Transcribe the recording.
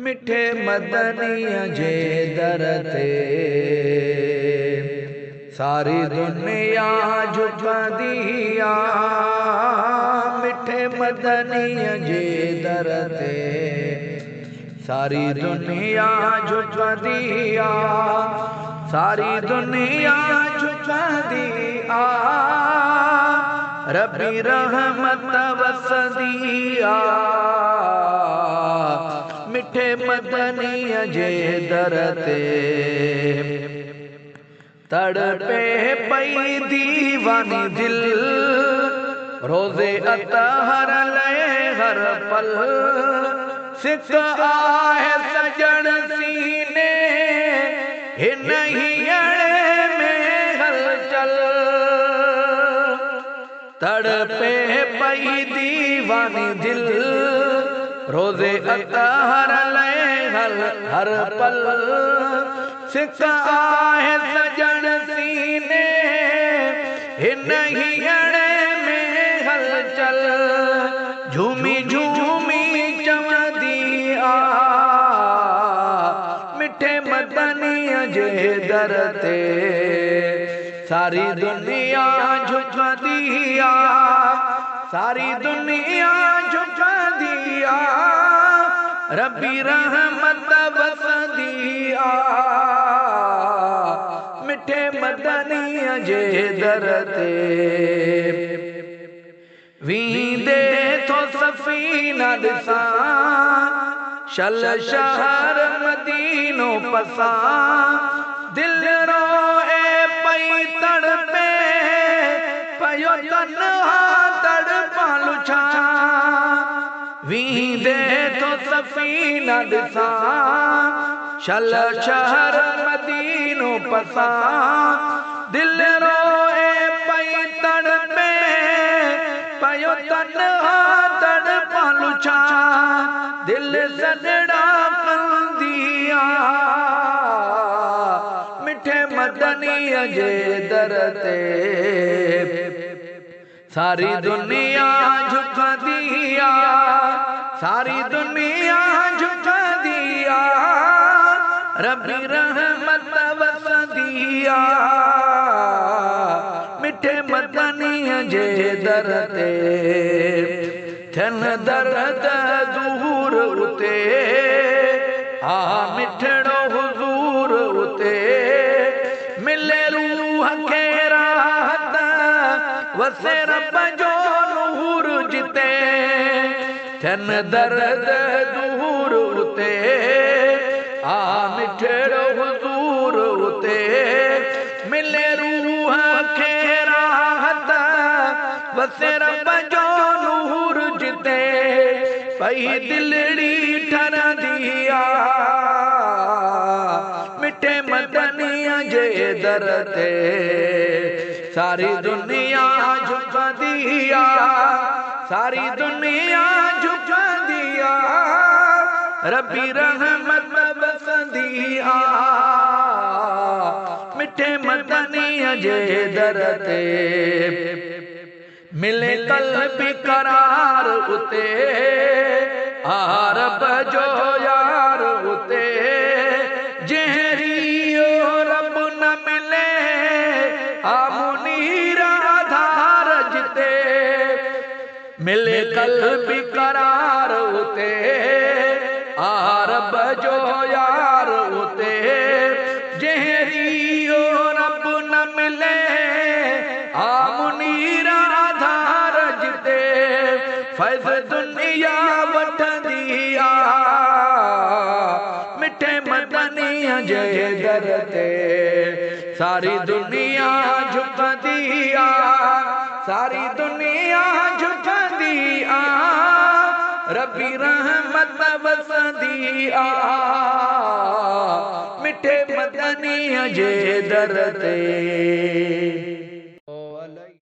मिठे मदनीअ जे दर ते सारी दुनिया झुकंदी आ। मिठे मदनीअ जे दर ते सारी दुनिया झुकंदी आ। सारी दुनिया झुकंदी आ। रबी रहमत वसंदी आ। मिठे मदनीअ जे दर ते तड़पे पई दीवानी दिल रोज़े अतहर लए हर पल। सिक आहे सजण सीने हिन हीअणे में हलचल। तड़पे पई दीवानी दिल रोज़े अतहर लए हर पल। सिक आहे सजण सीने हिन हीअणे में हलचल। झूमी झूमी चवंदी आ मिठे मदनीअ जे दर ते सारी दुनिया झुकंदी आ। सारी दुनिया झुकंदी आ। रबी रहमत वसंदी आ। मिठे मदनीअ जे दर ते वींदे थो सफ़ीना ॾिसां शल शहर मदीनो पसां। दिल रोए पई तड़पे पयो तन्हा तड़पां लुछां। वींदे थो सफ़ीना ॾिसां शल शहर मदीनो पसां। दिल रोए पई तड़पे पयो तन्हा तड़पां लुछां। दिल सजड़ा कंदी आ मिठे मदनीअ जे दर ते सारी दुनिया झुकंदी आ। सारी दुनिया झुकंदी आ। रबी रहमत वसंदी आ। मिठे मदनीअ जे दर ते थियन दर्द दूर उते आ मिठड़ो हुजूर उते। मिले रूह खे राहत वसे रब जो नूर जिते। थियन दर्द दूर उते आ मिठड़ो हुजूर उते। मिले रूह खे राहत वसे रब जो नूर जिते। पई दिलड़ी ठरंदी आ मिठे मदनीअ जे दर ते सारी दुनिया झुकंदी आ। सारी दुनिया झुकंदी आ। रबी रहमत वसंदी आ मिठे मदनीअ जे दर ते। मिले क़ल्बी करार उते आ रब जो यार उते। जहिड़ियो रब न मिले आ मुनीर आधार जिते। मिले क़ल्बी करार उते आ रब जो यार उते। जहिड़ियो रब न मिले आ मुनीर आधार जिते। फैज़ दुनिया वठंदी आ मिठे मदनीअ जे दर ते सारी दुनिया झुकंदी आ। सारी दुनिया झुकंदी आ। रबी रहमत वसंदी आ मिठे मदनीअ जे दर ते।